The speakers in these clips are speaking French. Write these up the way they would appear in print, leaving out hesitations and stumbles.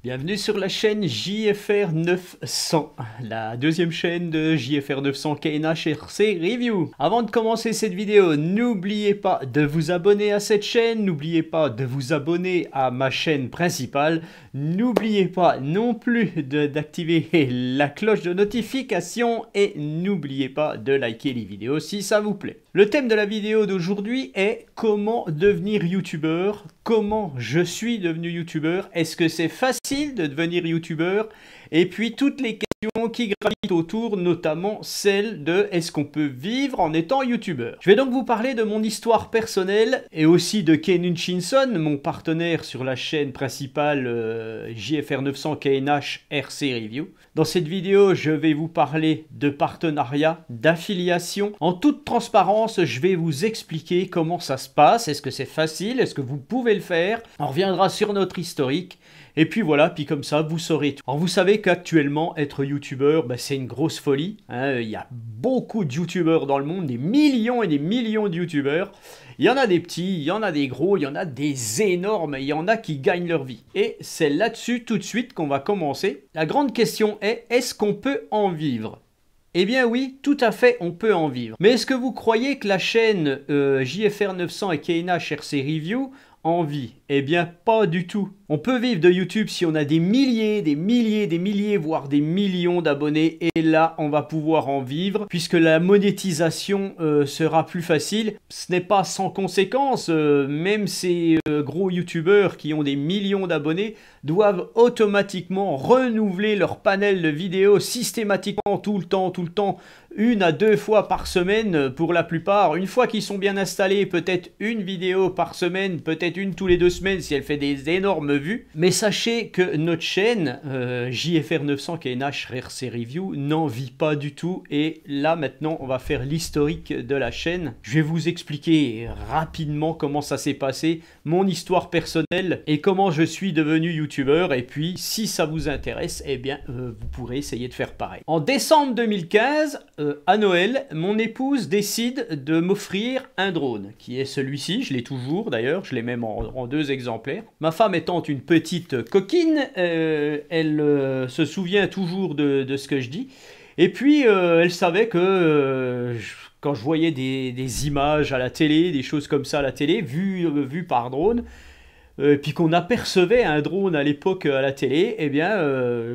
Bienvenue sur la chaîne JFR 900, la deuxième chaîne de JFR 900 KNHRC Review. Avant de commencer cette vidéo, n'oubliez pas de vous abonner à cette chaîne, n'oubliez pas de vous abonner à ma chaîne principale, n'oubliez pas non plus d'activer la cloche de notification et n'oubliez pas de liker les vidéos si ça vous plaît. Le thème de la vidéo d'aujourd'hui est comment devenir youtubeur, comment je suis devenu youtubeur, est-ce que c'est facile de devenir youtubeur, et puis toutes les questions qui gravitent autour, notamment celle de est-ce qu'on peut vivre en étant youtubeur. Je vais donc vous parler de mon histoire personnelle et aussi de Ken Hutchinson, mon partenaire sur la chaîne principale JFR 900 KNHRC Review. Dans cette vidéo, je vais vous parler de partenariat, d'affiliation. En toute transparence, je vais vous expliquer comment ça se passe. Est-ce que c'est facile? Est-ce que vous pouvez le faire? On reviendra sur notre historique. Et puis voilà, puis comme ça, vous saurez tout. Alors vous savez qu'actuellement, être youtubeur, c'est une grosse folie. Il y a beaucoup de youtubeurs dans le monde, des millions et des millions de youtubeurs. Il y en a des petits, il y en a des gros, il y en a des énormes, il y en a qui gagnent leur vie. Et c'est là-dessus tout de suite qu'on va commencer. La grande question est, est-ce qu'on peut en vivre ? Eh bien oui, tout à fait, on peut en vivre. Mais est-ce que vous croyez que la chaîne JFR 900 et KNHRC Review en vit? Eh bien pas du tout. On peut vivre de YouTube si on a des milliers, voire des millions d'abonnés. Et là, on va pouvoir en vivre puisque la monétisation sera plus facile. Ce n'est pas sans conséquence. Même ces gros YouTubeurs qui ont des millions d'abonnés doivent automatiquement renouveler leur panel de vidéos systématiquement tout le temps, 1 à 2 fois par semaine pour la plupart. Une fois qu'ils sont bien installés, peut-être une vidéo par semaine, peut-être une tous les 2 semaines si elle fait des énormes vues. Mais sachez que notre chaîne JFR 900 KNHRC Review n'en vit pas du tout. Et là maintenant on va faire l'historique de la chaîne. Je vais vous expliquer rapidement comment ça s'est passé, mon histoire personnelle et comment je suis devenu youtubeur. Et puis si ça vous intéresse, eh bien vous pourrez essayer de faire pareil. En décembre 2015, à Noël, mon épouse décide de m'offrir un drone, qui est celui-ci. Je l'ai toujours d'ailleurs, je l'ai même en 2 exemplaires. Ma femme étant une petite coquine, elle se souvient toujours de ce que je dis. Et puis elle savait que quand je voyais des images à la télé, des choses comme ça à la télé, vues par drone, puis qu'on apercevait un drone à l'époque à la télé, eh bien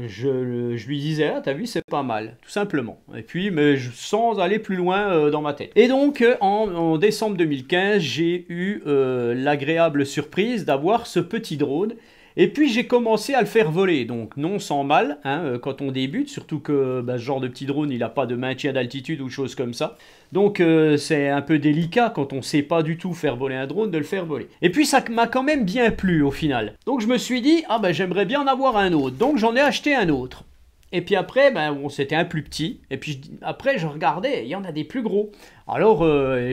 je lui disais « Ah, t'as vu, c'est pas mal », tout simplement. Et puis, mais sans aller plus loin dans ma tête. Et donc, en décembre 2015, j'ai eu l'agréable surprise d'avoir ce petit drone. Et puis j'ai commencé à le faire voler, donc non sans mal, quand on débute, surtout que ce genre de petit drone, il n'a pas de maintien d'altitude ou choses comme ça. Donc c'est un peu délicat quand on ne sait pas du tout faire voler un drone, de le faire voler. Et puis ça m'a quand même bien plu au final. Donc je me suis dit, ah j'aimerais bien en avoir un autre, donc j'en ai acheté un autre. Et puis après, bon, c'était un plus petit, et puis après je regardais, il y en a des plus gros. Alors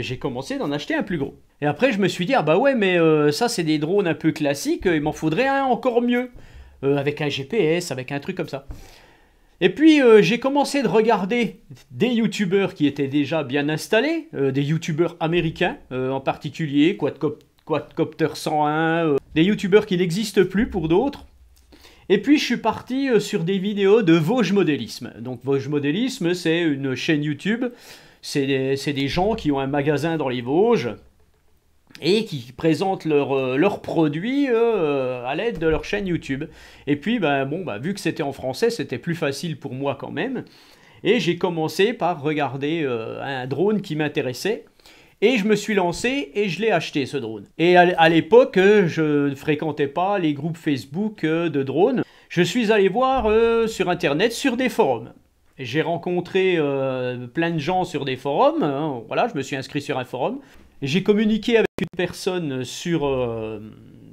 j'ai commencé d'en acheter un plus gros. Et après, je me suis dit, ah bah ouais, mais ça, c'est des drones un peu classiques, il m'en faudrait un encore mieux, avec un GPS, avec un truc comme ça. Et puis, j'ai commencé de regarder des youtubeurs qui étaient déjà bien installés, des youtubeurs américains en particulier, Quadcopter 101, des youtubeurs qui n'existent plus pour d'autres. Et puis, je suis parti sur des vidéos de Vosges Modélisme. Donc, Vosges Modélisme, c'est une chaîne YouTube, c'est des gens qui ont un magasin dans les Vosges, et qui présentent leurs produits à l'aide de leur chaîne YouTube. Et puis, vu que c'était en français, c'était plus facile pour moi quand même. Et j'ai commencé par regarder un drone qui m'intéressait. Et je me suis lancé et je l'ai acheté, ce drone. Et à l'époque, je ne fréquentais pas les groupes Facebook de drones. Je suis allé voir sur Internet, sur des forums. J'ai rencontré plein de gens sur des forums. Voilà, je me suis inscrit sur un forum. J'ai communiqué avec une personne sur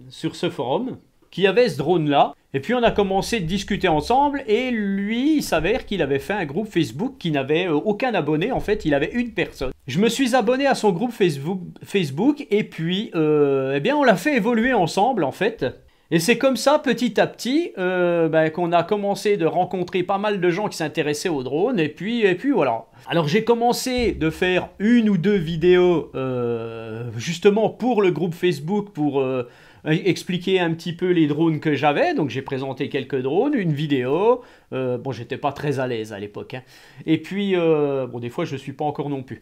ce forum qui avait ce drone-là. Et puis on a commencé de discuter ensemble et lui, il s'avère qu'il avait fait un groupe Facebook qui n'avait aucun abonné. En fait, il avait une personne. Je me suis abonné à son groupe Facebook et puis on l'a fait évoluer ensemble en fait. Et c'est comme ça, petit à petit, qu'on a commencé de rencontrer pas mal de gens qui s'intéressaient aux drones, et puis voilà. Alors j'ai commencé de faire 1 ou 2 vidéos, justement pour le groupe Facebook, pour expliqué un petit peu les drones que j'avais. Donc j'ai présenté quelques drones, une vidéo. Bon, j'étais pas très à l'aise à l'époque, hein. Et puis, bon, des fois je suis pas encore non plus.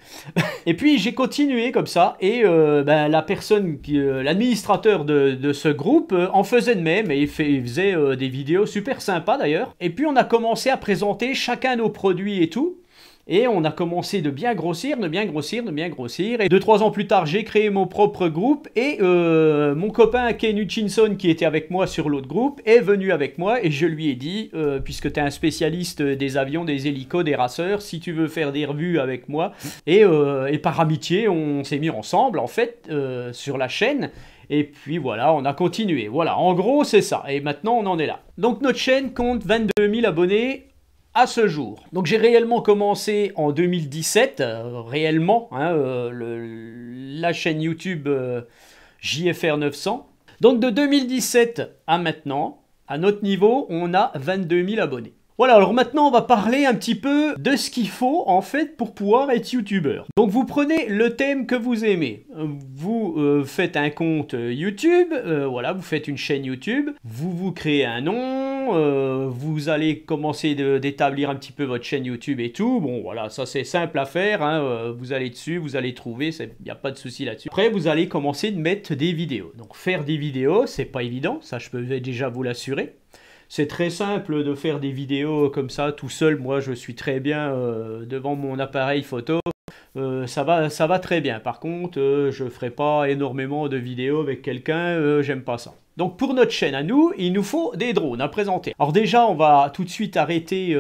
Et puis j'ai continué comme ça. Et ben, la personne, l'administrateur de ce groupe en faisait de même. Et il faisait des vidéos super sympas d'ailleurs. Et puis on a commencé à présenter chacun nos produits et tout. Et on a commencé de bien grossir, de bien grossir, de bien grossir. Et 2-3 ans plus tard, j'ai créé mon propre groupe. Et mon copain Ken Hutchinson, qui était avec moi sur l'autre groupe, est venu avec moi. Et je lui ai dit, puisque tu es un spécialiste des avions, des hélicos, des raceurs, si tu veux faire des revues avec moi. Et par amitié, on s'est mis ensemble, en fait, sur la chaîne. Et puis voilà, on a continué. Voilà, en gros, c'est ça. Et maintenant, on en est là. Donc notre chaîne compte 22 000 abonnés à ce jour. Donc j'ai réellement commencé en 2017, réellement, hein, la chaîne YouTube JFR 900. Donc de 2017 à maintenant, à notre niveau, on a 22 000 abonnés. Voilà, alors maintenant on va parler un petit peu de ce qu'il faut en fait pour pouvoir être youtubeur. Donc vous prenez le thème que vous aimez, vous faites un compte YouTube, voilà, vous faites une chaîne YouTube, vous créez un nom, vous allez commencer d'établir un petit peu votre chaîne YouTube et tout. Bon voilà, ça c'est simple à faire, hein, vous allez dessus, vous allez trouver, il n'y a pas de souci là-dessus. Après vous allez commencer de mettre des vidéos. Donc faire des vidéos, c'est pas évident, ça je peux déjà vous l'assurer. C'est très simple de faire des vidéos comme ça tout seul. Moi, je suis très bien devant mon appareil photo. Ça va très bien. Par contre, je ne ferai pas énormément de vidéos avec quelqu'un. J'aime pas ça. Donc pour notre chaîne à nous, il nous faut des drones à présenter. Alors déjà, on va tout de suite arrêter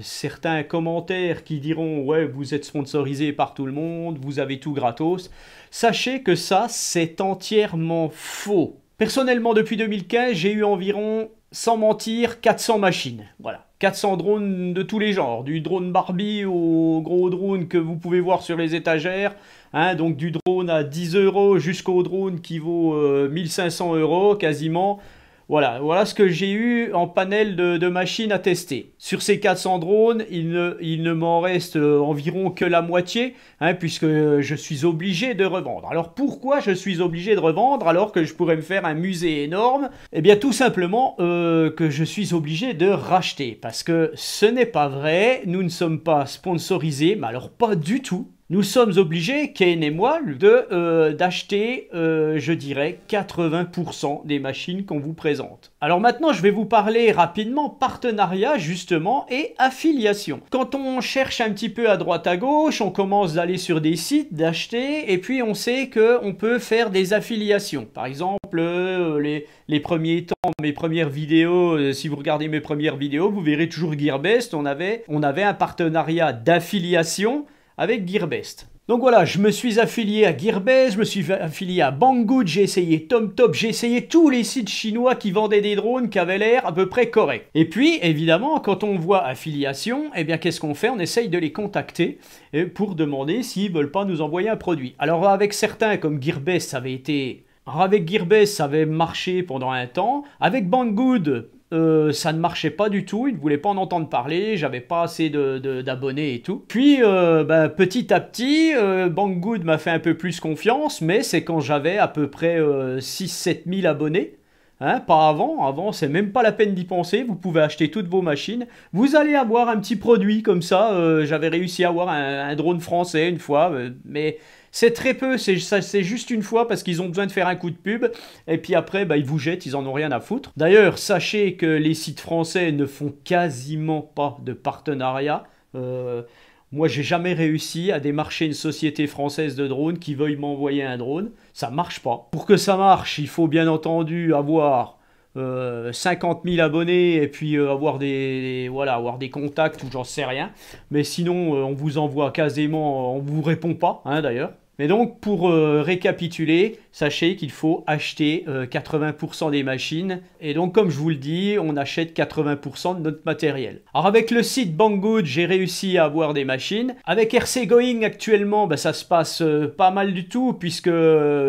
certains commentaires qui diront « Ouais, vous êtes sponsorisé par tout le monde, vous avez tout gratos ». Sachez que ça, c'est entièrement faux. Personnellement, depuis 2015, j'ai eu environ, sans mentir, 400 machines. Voilà, 400 drones de tous les genres, du drone Barbie au gros drone que vous pouvez voir sur les étagères, hein, donc du drone à 10 € jusqu'au drone qui vaut 1500 € quasiment. Voilà ce que j'ai eu en panel de machines à tester. Sur ces 400 drones, il ne m'en reste environ que la moitié, hein, puisque je suis obligé de revendre. Alors pourquoi je suis obligé de revendre alors que je pourrais me faire un musée énorme? Eh bien tout simplement que je suis obligé de racheter, parce que ce n'est pas vrai, nous ne sommes pas sponsorisés, mais alors pas du tout. Nous sommes obligés, Ken et moi, d'acheter, je dirais, 80% des machines qu'on vous présente. Alors maintenant, je vais vous parler rapidement partenariat, justement, et affiliation. Quand on cherche un petit peu à droite à gauche, on commence d'aller sur des sites, d'acheter, et puis on sait qu'on peut faire des affiliations. Par exemple, les premiers temps, mes premières vidéos, si vous regardez mes premières vidéos, vous verrez toujours Gearbest, on avait un partenariat d'affiliation avec Gearbest. Donc voilà, je me suis affilié à Gearbest, je me suis affilié à Banggood, j'ai essayé TomTop, j'ai essayé tous les sites chinois qui vendaient des drones qui avaient l'air à peu près corrects. Et puis, évidemment, quand on voit affiliation, eh bien qu'est-ce qu'on fait? On essaye de les contacter pour demander s'ils veulent pas nous envoyer un produit. Alors avec certains, comme Gearbest, ça avait été... Alors avec Gearbest, ça avait marché pendant un temps. Avec Banggood, ça ne marchait pas du tout, ils ne voulaient pas en entendre parler, j'avais pas assez d'abonnés et tout. Puis petit à petit, Banggood m'a fait un peu plus confiance, mais c'est quand j'avais à peu près 6-7 000 abonnés. Hein, pas avant, c'est même pas la peine d'y penser, vous pouvez acheter toutes vos machines, vous allez avoir un petit produit comme ça, j'avais réussi à avoir un drone français une fois, mais c'est très peu, c'est juste une fois parce qu'ils ont besoin de faire un coup de pub, et puis après ils vous jettent, ils en ont rien à foutre. D'ailleurs, sachez que les sites français ne font quasiment pas de partenariat. Moi, j'ai jamais réussi à démarcher une société française de drones qui veuille m'envoyer un drone. Ça marche pas. Pour que ça marche, il faut bien entendu avoir 50 000 abonnés et puis avoir des contacts ou j'en sais rien. Mais sinon, on vous envoie quasiment, on vous répond pas, hein, d'ailleurs. Mais donc, pour récapituler, sachez qu'il faut acheter 80% des machines. Et donc, comme je vous le dis, on achète 80% de notre matériel. Alors, avec le site Banggood, j'ai réussi à avoir des machines. Avec RC Going, actuellement, ça se passe pas mal du tout, puisque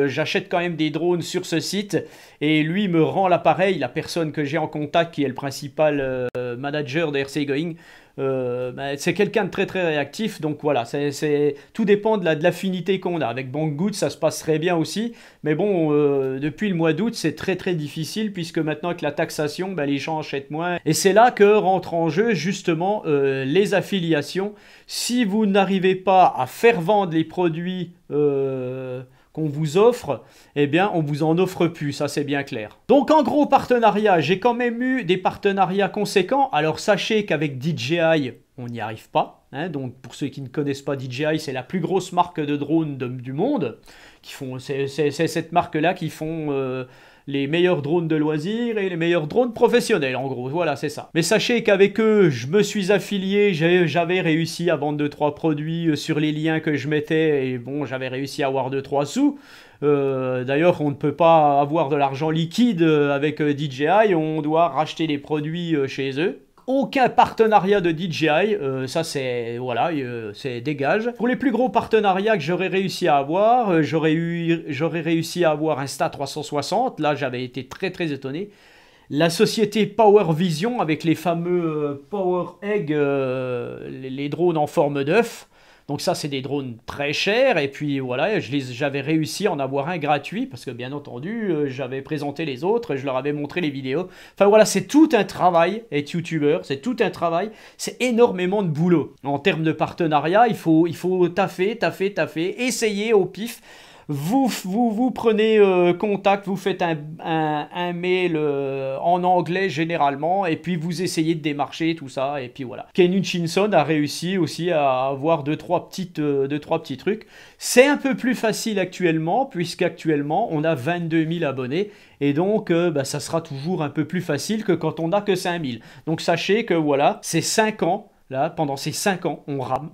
j'achète quand même des drones sur ce site. Et lui me rend l'appareil, la personne que j'ai en contact, qui est le principal manager de RC Going, bah, c'est quelqu'un de très très réactif, donc voilà, tout dépend de l'affinité qu'on a. Avec Banggood, ça se passe très bien aussi, mais bon, depuis le mois d'août, c'est très très difficile, puisque maintenant avec la taxation, bah, les gens achètent moins. Et c'est là que rentrent en jeu justement les affiliations. Si vous n'arrivez pas à faire vendre les produits qu'on vous offre, eh bien on vous en offre plus, ça c'est bien clair. Donc en gros partenariat, j'ai quand même eu des partenariats conséquents. Alors sachez qu'avec DJI, on n'y arrive pas. Hein. Donc pour ceux qui ne connaissent pas DJI, c'est la plus grosse marque de drones du monde. C'est cette marque-là qui font les meilleurs drones de loisirs et les meilleurs drones professionnels, en gros, voilà, c'est ça. Mais sachez qu'avec eux, je me suis affilié, j'avais réussi à vendre 2-3 produits sur les liens que je mettais, et bon, j'avais réussi à avoir 2-3 sous. D'ailleurs, on ne peut pas avoir de l'argent liquide avec DJI, on doit racheter les produits chez eux. Aucun partenariat de DJI, ça c'est voilà, c'est dégage. Pour les plus gros partenariats que j'aurais réussi à avoir, j'aurais réussi à avoir Insta360. Là, j'avais été très très étonné. La société Power Vision avec les fameux Power Egg, les drones en forme d'œuf. Donc ça, c'est des drones très chers. Et puis voilà, j'avais réussi à en avoir un gratuit parce que bien entendu, j'avais présenté les autres, je leur avais montré les vidéos. Enfin voilà, c'est tout un travail être youtubeur, c'est tout un travail, c'est énormément de boulot. En termes de partenariat, il faut taffer, essayer au pif. Vous prenez contact, vous faites un mail en anglais généralement, et puis vous essayez de démarcher tout ça, et puis voilà. Ken Hutchinson a réussi aussi à avoir deux, trois petits trucs. C'est un peu plus facile actuellement, puisqu'actuellement on a 22 000 abonnés, et donc bah, ça sera toujours un peu plus facile que quand on n'a que 5 000. Donc sachez que voilà, c'est 5 ans. Là, pendant ces 5 ans, on rame.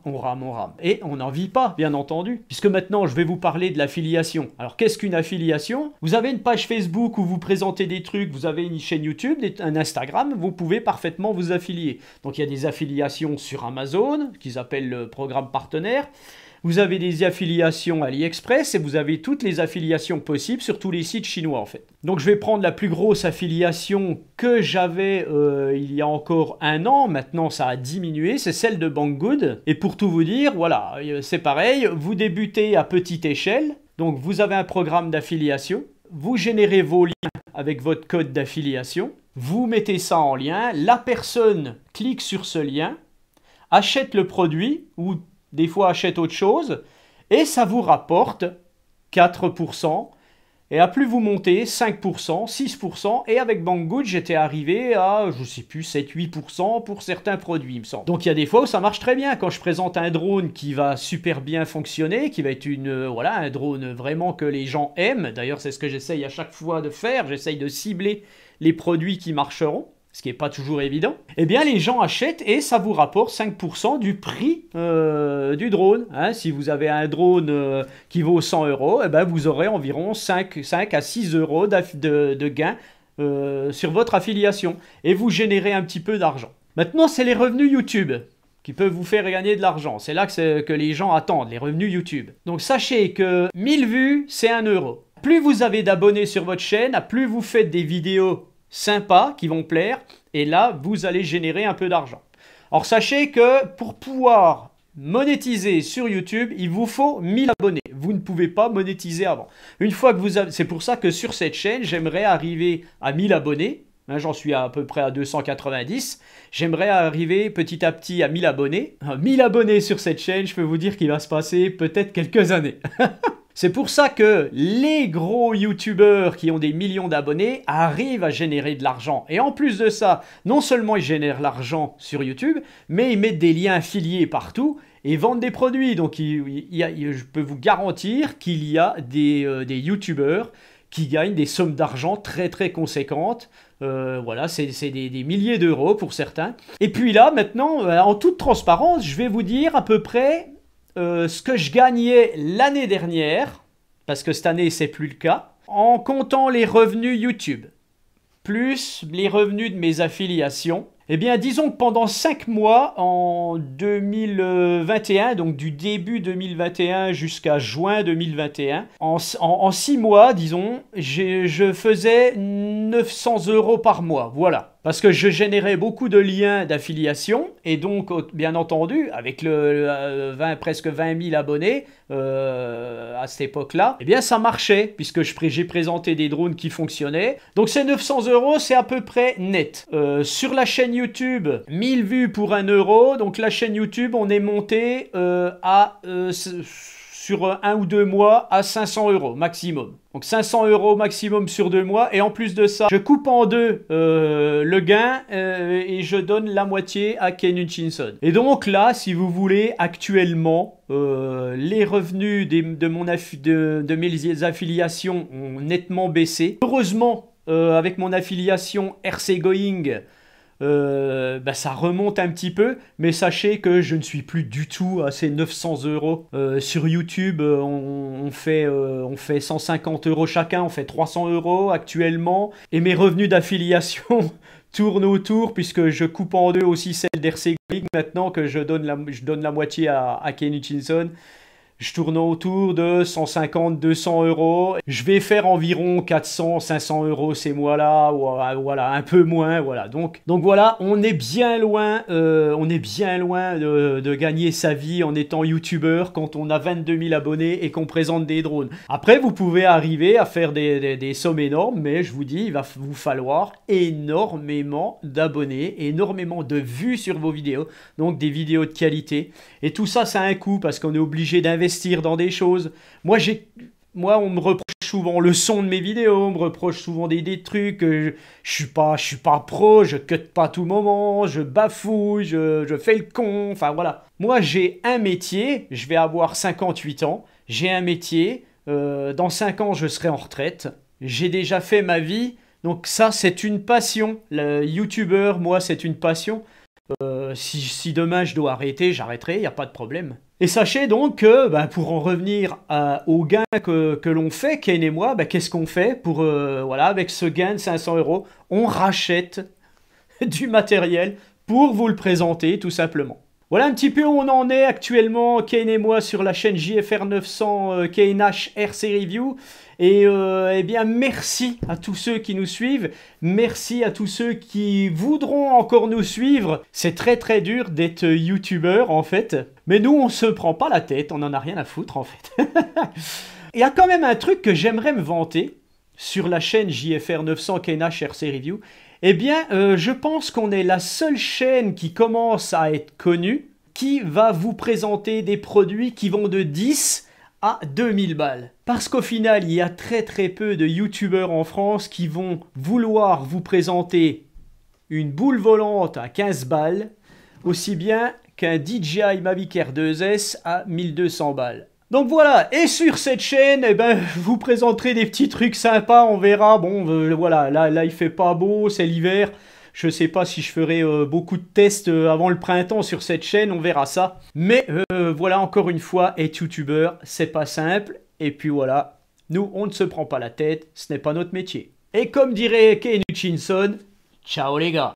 Et on n'en vit pas, bien entendu. Puisque maintenant, je vais vous parler de l'affiliation. Alors, qu'est-ce qu'une affiliation? Vous avez une page Facebook où vous présentez des trucs, vous avez une chaîne YouTube, un Instagram, vous pouvez parfaitement vous affilier. Donc, il y a des affiliations sur Amazon, qu'ils appellent le programme partenaire. Vous avez des affiliations AliExpress et vous avez toutes les affiliations possibles sur tous les sites chinois en fait. Donc je vais prendre la plus grosse affiliation que j'avais il y a encore un an, maintenant ça a diminué, c'est celle de Banggood. Et pour tout vous dire, voilà, c'est pareil, vous débutez à petite échelle, donc vous avez un programme d'affiliation, vous générez vos liens avec votre code d'affiliation, vous mettez ça en lien, la personne clique sur ce lien, achète le produit ou des fois achète autre chose, et ça vous rapporte 4%, et à plus vous montez, 5%, 6%, et avec Banggood, j'étais arrivé à, je sais plus, 7-8% pour certains produits, il me semble. Donc il y a des fois où ça marche très bien, quand je présente un drone qui va super bien fonctionner, qui va être voilà, un drone vraiment que les gens aiment, d'ailleurs c'est ce que j'essaye à chaque fois de faire, j'essaye de cibler les produits qui marcheront, ce qui n'est pas toujours évident, eh bien les gens achètent et ça vous rapporte 5% du prix du drone. Hein. Si vous avez un drone qui vaut 100 €, eh ben vous aurez environ 5 à 6 € de gain sur votre affiliation. Et vous générez un petit peu d'argent. Maintenant, c'est les revenus YouTube qui peuvent vous faire gagner de l'argent. C'est là que les gens attendent, les revenus YouTube. Donc sachez que 1000 vues, c'est 1 €. Plus vous avez d'abonnés sur votre chaîne, plus vous faites des vidéos sympas qui vont plaire, et là vous allez générer un peu d'argent. Alors sachez que pour pouvoir monétiser sur YouTube, il vous faut 1000 abonnés. Vous ne pouvez pas monétiser avant. Une fois que vous avez, c'est pour ça que sur cette chaîne, j'aimerais arriver à 1000 abonnés. Hein, j'en suis à peu près à 290. J'aimerais arriver petit à petit à 1000 abonnés. 1000 abonnés sur cette chaîne, je peux vous dire qu'il va se passer peut-être quelques années. C'est pour ça que les gros youtubeurs qui ont des millions d'abonnés arrivent à générer de l'argent. Et en plus de ça, non seulement ils génèrent l'argent sur YouTube, mais ils mettent des liens affiliés partout et vendent des produits. Donc je peux vous garantir qu'il y a des youtubeurs qui gagnent des sommes d'argent très très conséquentes. Voilà, c'est des milliers d'euros pour certains. Et puis là, maintenant, en toute transparence, je vais vous dire à peu près ce que je gagnais l'année dernière, parce que cette année, c'est plus le cas, en comptant les revenus YouTube, plus les revenus de mes affiliations. Eh bien, disons que pendant 5 mois, en 2021, donc du début 2021 jusqu'à juin 2021, en 6 mois, disons, je faisais 900 € par mois, voilà. Parce que je générais beaucoup de liens d'affiliation et donc, bien entendu, avec presque 20 000 abonnés à cette époque-là, eh bien ça marchait puisque j'ai présenté des drones qui fonctionnaient. Donc ces 900 €, c'est à peu près net. Sur la chaîne YouTube, 1000 vues pour 1 €. Donc la chaîne YouTube, on est monté sur 1 ou 2 mois à 500 € maximum. Donc 500 € maximum sur 2 mois. Et en plus de ça, je coupe en deux le gain et je donne la moitié à Ken Hutchinson. Et donc là, si vous voulez, actuellement, les revenus de mes affiliations ont nettement baissé. Heureusement, avec mon affiliation RC Going, ça remonte un petit peu, mais sachez que je ne suis plus du tout à ces 900 €. Sur YouTube, on fait 150 € chacun, on fait 300 € actuellement, et mes revenus d'affiliation tournent autour, puisque je coupe en deux aussi celle d'RC Geek maintenant, que je donne la moitié à Ken Hutchinson. Je tourne autour de 150, 200 €. Je vais faire environ 400, 500 € ces mois-là, voilà, un peu moins, voilà. Donc voilà, on est bien loin, de gagner sa vie en étant youtubeur quand on a 22 000 abonnés et qu'on présente des drones. Après, vous pouvez arriver à faire des sommes énormes, mais je vous dis, il va vous falloir énormément d'abonnés, énormément de vues sur vos vidéos, donc des vidéos de qualité. Et tout ça, ça a un coût parce qu'on est obligé d'investir dans des choses. Moi, on me reproche souvent le son de mes vidéos, on me reproche souvent des trucs, je suis pas pro, je cut pas à tout moment, je bafouille, je fais le con, enfin voilà. Moi, j'ai un métier, je vais avoir 58 ans, j'ai un métier, dans 5 ans, je serai en retraite, j'ai déjà fait ma vie, donc ça, c'est une passion. Le youtubeur, moi, c'est une passion. Si demain je dois arrêter, j'arrêterai, il n'y a pas de problème. Et sachez donc que, pour en revenir au gain que l'on fait, Ken et moi, qu'est-ce qu'on fait pour, voilà, avec ce gain de 500 €, on rachète du matériel pour vous le présenter, tout simplement. Voilà un petit peu où on en est actuellement, Ken et moi, sur la chaîne JFR 900 KNH RC Review. Et eh bien, merci à tous ceux qui nous suivent. Merci à tous ceux qui voudront encore nous suivre. C'est très très dur d'être youtubeur en fait. Mais nous, on se prend pas la tête, on en a rien à foutre en fait. Il y a quand même un truc que j'aimerais me vanter sur la chaîne JFR 900 KNH RC Review. Eh bien, je pense qu'on est la seule chaîne qui commence à être connue, qui va vous présenter des produits qui vont de 10 à 2000 balles. Parce qu'au final, il y a très très peu de youtubeurs en France qui vont vouloir vous présenter une boule volante à 15 balles, aussi bien qu'un DJI Mavic Air 2S à 1200 balles. Donc voilà, et sur cette chaîne, eh ben, je vous présenterai des petits trucs sympas, on verra. Bon, voilà, là il fait pas beau, c'est l'hiver. Je sais pas si je ferai beaucoup de tests avant le printemps sur cette chaîne, on verra ça. Mais voilà, encore une fois, être youtubeur, c'est pas simple. Et puis voilà, nous, on ne se prend pas la tête, ce n'est pas notre métier. Et comme dirait Ken Hutchinson, ciao les gars.